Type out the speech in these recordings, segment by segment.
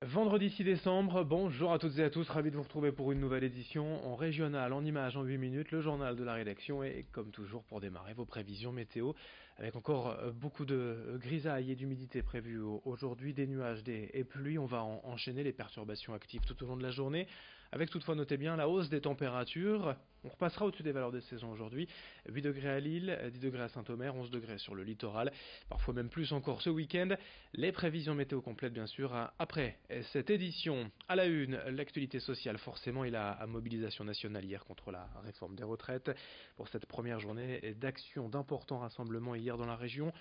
Vendredi 6 décembre, bonjour à toutes et à tous, ravi de vous retrouver pour une nouvelle édition en régional, en images, en 8 minutes, le journal de la rédaction et comme toujours pour démarrer vos prévisions météo avec encore beaucoup de grisailles et d'humidité prévues aujourd'hui, des nuages et pluies. On va enchaîner les perturbations actives tout au long de la journée avec toutefois notez bien la hausse des températures. On repassera au-dessus des valeurs de saison aujourd'hui, 8 degrés à Lille, 10 degrés à Saint-Omer, 11 degrés sur le littoral, parfois même plus encore ce week-end. Les prévisions météo complètes bien sûr après cette édition. À la une, l'actualité sociale forcément et la mobilisation nationale hier contre la réforme des retraites. Pour cette première journée d'action d'importants rassemblements hier dans la région.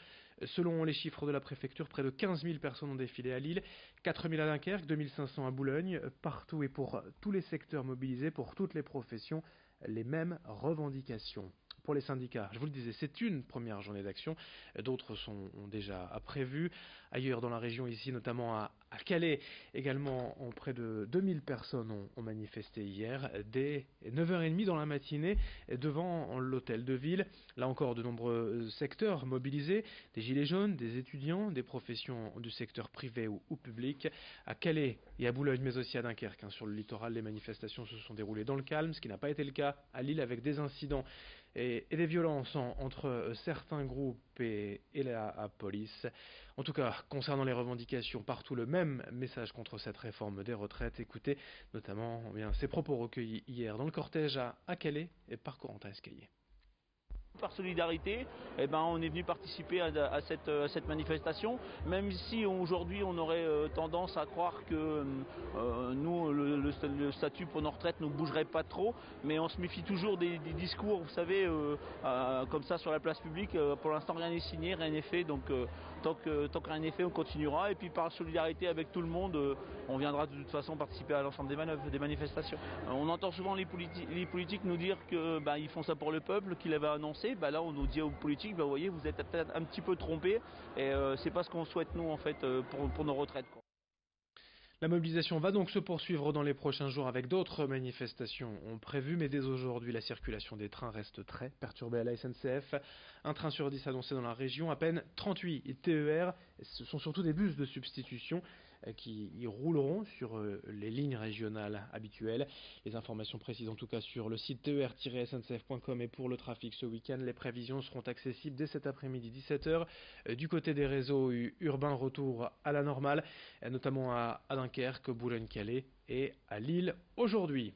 Selon les chiffres de la préfecture, près de 15 000 personnes ont défilé à Lille, 4 000 à Dunkerque, 2 500 à Boulogne, partout et pour tous les secteurs mobilisés, pour toutes les professions, les mêmes revendications. Pour les syndicats, je vous le disais, c'est une première journée d'action, d'autres sont déjà prévues. Ailleurs dans la région, ici notamment à Calais, également près de 2000 personnes ont manifesté hier, dès 9h30 dans la matinée, devant l'hôtel de ville. Là encore, de nombreux secteurs mobilisés, des gilets jaunes, des étudiants, des professions du secteur privé ou public. À Calais et à Boulogne, mais aussi à Dunkerque, sur le littoral, les manifestations se sont déroulées dans le calme, ce qui n'a pas été le cas à Lille avec des incidents et des violences entre certains groupes et la police. En tout cas, concernant les revendications, partout le même message contre cette réforme des retraites. Écoutez notamment ces propos recueillis hier dans le cortège à Calais et par Corentin Escaillé. Par solidarité, on est venu participer à cette manifestation, même si aujourd'hui on aurait tendance à croire que nous, le statut pour nos retraites ne bougerait pas trop, mais on se méfie toujours des discours, vous savez, comme ça sur la place publique. Pour l'instant rien n'est signé, rien n'est fait, donc tant que rien n'est fait, on continuera, et puis par solidarité avec tout le monde, on viendra de toute façon participer à l'ensemble des manœuvres, des manifestations. On entend souvent les politiques nous dire que ils font ça pour le peuple, qu'ils avaient annoncé. Là on nous dit aux politiques, vous voyez, vous êtes peut-être un petit peu trompés, et c'est pas ce qu'on souhaite nous en fait pour nos retraites, quoi. La mobilisation va donc se poursuivre dans les prochains jours avec d'autres manifestations prévues, mais dès aujourd'hui, la circulation des trains reste très perturbée à la SNCF. Un train sur 10 annoncé dans la région, à peine 38 TER. Ce sont surtout des bus de substitution qui y rouleront sur les lignes régionales habituelles. Les informations précises en tout cas sur le site ter-sncf.com, et pour le trafic ce week-end, les prévisions seront accessibles dès cet après-midi 17h du côté des réseaux urbains, retour à la normale, notamment à Dunkerque, Boulogne-Calais et à Lille aujourd'hui.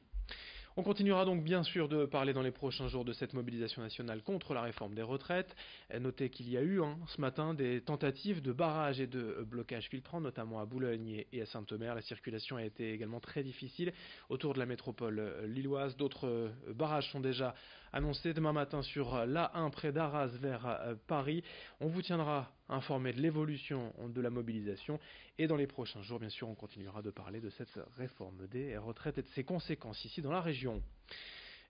On continuera donc bien sûr de parler dans les prochains jours de cette mobilisation nationale contre la réforme des retraites. Notez qu'il y a eu ce matin des tentatives de barrage et de blocage filtrant, notamment à Boulogne et à Saint-Omer. La circulation a été également très difficile autour de la métropole lilloise. D'autres barrages sont déjà annoncés demain matin sur l'A1 près d'Arras vers Paris. On vous tiendra informé de l'évolution de la mobilisation, et dans les prochains jours, bien sûr, on continuera de parler de cette réforme des retraites et de ses conséquences ici dans la région.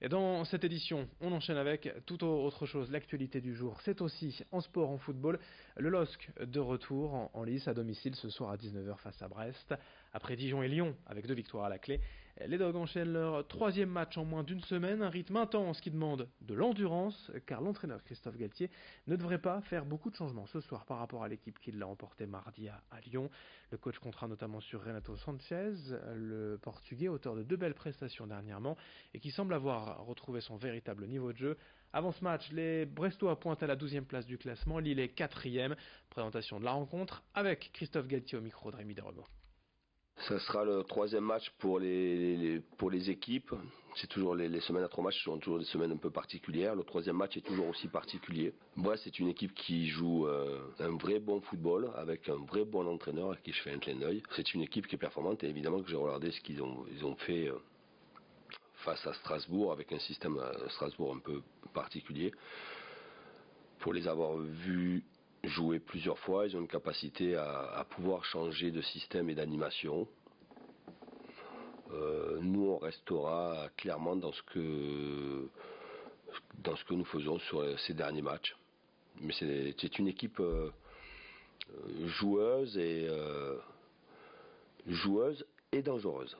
Et dans cette édition, on enchaîne avec tout autre chose, l'actualité du jour. C'est aussi en sport, en football, le LOSC de retour en lice à domicile ce soir à 19h face à Brest. Après Dijon et Lyon, avec 2 victoires à la clé, les Dogs enchaînent leur 3e match en moins d'une semaine, un rythme intense qui demande de l'endurance, car l'entraîneur Christophe Galtier ne devrait pas faire beaucoup de changements ce soir par rapport à l'équipe qui l'a emporté mardi à Lyon. Le coach comptera notamment sur Renato Sanchez, le Portugais, auteur de 2 belles prestations dernièrement, et qui semble avoir retrouvé son véritable niveau de jeu. Avant ce match, les Brestois pointent à la 12e place du classement, Lille est 4e. Présentation de la rencontre avec Christophe Galtier au micro de Rémi Desrebeaux. Ça sera le 3e match pour les équipes. C'est toujours les semaines à 3 matchs sont toujours des semaines un peu particulières. Le 3e match est toujours aussi particulier. Brest, c'est une équipe qui joue un vrai bon football avec un vrai bon entraîneur à qui je fais un clin d'œil. C'est une équipe qui est performante, et évidemment que j'ai regardé ce qu'ils ont fait face à Strasbourg, avec un système à Strasbourg un peu particulier. Pour les avoir vus jouer plusieurs fois, ils ont une capacité à pouvoir changer de système et d'animation. Nous, on restera clairement dans ce que nous faisons sur ces derniers matchs. Mais c'est une équipe joueuse et dangereuse.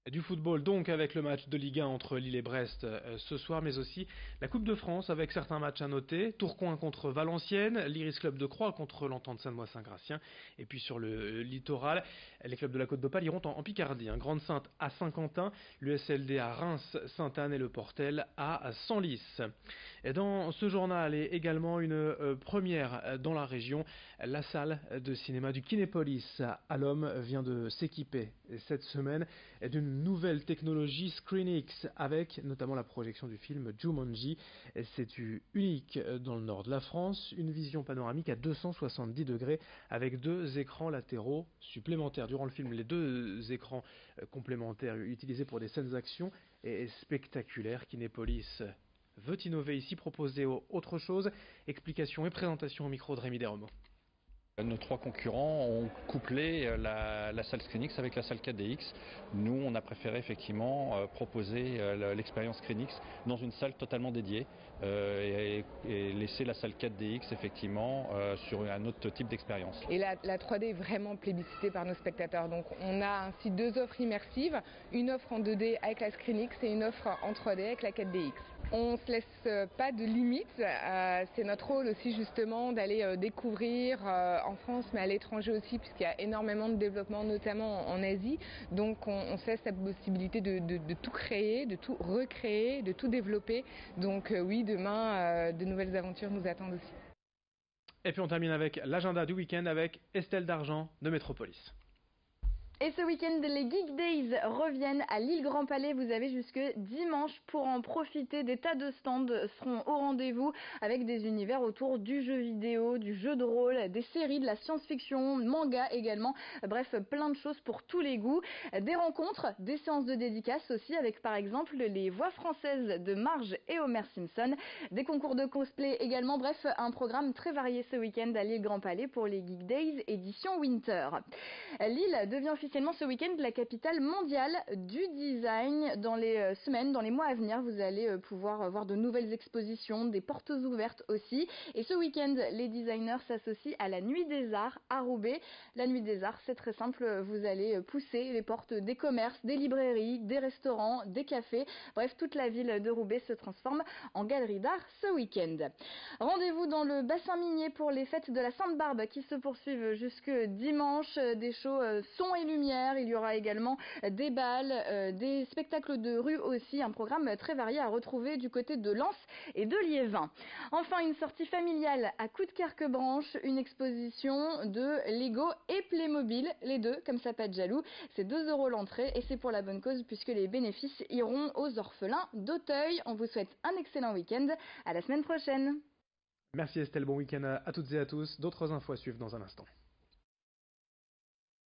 Du football donc avec le match de Ligue 1 entre Lille et Brest ce soir, mais aussi la Coupe de France avec certains matchs à noter. Tourcoing contre Valenciennes, l'Iris Club de Croix contre l'Entente Sainte-Moi-Saint-Gratien. Et puis sur le littoral, les clubs de la Côte d'Opale iront en Picardie. Grande-Sainte à Saint-Quentin, l'USLD à Reims, Sainte-Anne et le Portel à Senlis. Et dans ce journal est également une première dans la région. La salle de cinéma du Kinépolis à l'Homme vient de s'équiper cette semaine d'une nouvelle technologie ScreenX avec notamment la projection du film Jumanji. C'est unique dans le nord de la France, une vision panoramique à 270 degrés avec 2 écrans latéraux supplémentaires. Durant le film, les 2 écrans complémentaires utilisés pour des scènes d'action et spectaculaires. Kinépolis veut innover ici, proposer autre chose. Explication et présentation au micro de Rémi Desromeaux. Nos 3 concurrents ont couplé la salle ScreenX avec la salle 4DX. Nous, on a préféré effectivement proposer l'expérience ScreenX dans une salle totalement dédiée et laisser la salle 4DX effectivement sur un autre type d'expérience. Et la 3D est vraiment plébiscitée par nos spectateurs. Donc on a ainsi 2 offres immersives, une offre en 2D avec la ScreenX et une offre en 3D avec la 4DX. On ne se laisse pas de limites, c'est notre rôle aussi justement d'aller découvrir en France mais à l'étranger aussi puisqu'il y a énormément de développement notamment en Asie. Donc on se laisse la possibilité de tout créer, de tout recréer, de tout développer. Donc oui, demain de nouvelles aventures nous attendent aussi. Et puis on termine avec l'agenda du week-end avec Estelle Dargent de Métropolis. Et ce week-end, les Geek Days reviennent à Lille Grand Palais. Vous avez jusque dimanche pour en profiter. Des tas de stands seront au rendez-vous avec des univers autour du jeu vidéo, du jeu de rôle, des séries, de la science-fiction, manga également. Bref, plein de choses pour tous les goûts. Des rencontres, des séances de dédicaces aussi avec par exemple les voix françaises de Marge et Homer Simpson. Des concours de cosplay également. Bref, un programme très varié ce week-end à Lille Grand Palais pour les Geek Days édition Winter. Lille devient officiellement ce week-end la capitale mondiale du design. Dans les semaines, dans les mois à venir, vous allez pouvoir voir de nouvelles expositions, des portes ouvertes aussi. Et ce week-end, les designers s'associent à la Nuit des Arts à Roubaix. La Nuit des Arts, c'est très simple, vous allez pousser les portes des commerces, des librairies, des restaurants, des cafés. Bref, toute la ville de Roubaix se transforme en galerie d'art ce week-end. Rendez-vous dans le bassin minier pour les fêtes de la Sainte-Barbe qui se poursuivent jusque dimanche. Des shows son et lumière. Il y aura également des balles, des spectacles de rue aussi, un programme très varié à retrouver du côté de Lens et de Liévin. Enfin, une sortie familiale à Coudekerque-Branche, une exposition de Lego et Playmobil, les deux, comme ça pas de jaloux. C'est 2 € l'entrée et c'est pour la bonne cause puisque les bénéfices iront aux orphelins d'Auteuil. On vous souhaite un excellent week-end. À la semaine prochaine. Merci Estelle, bon week-end à toutes et à tous. D'autres infos à suivre dans un instant.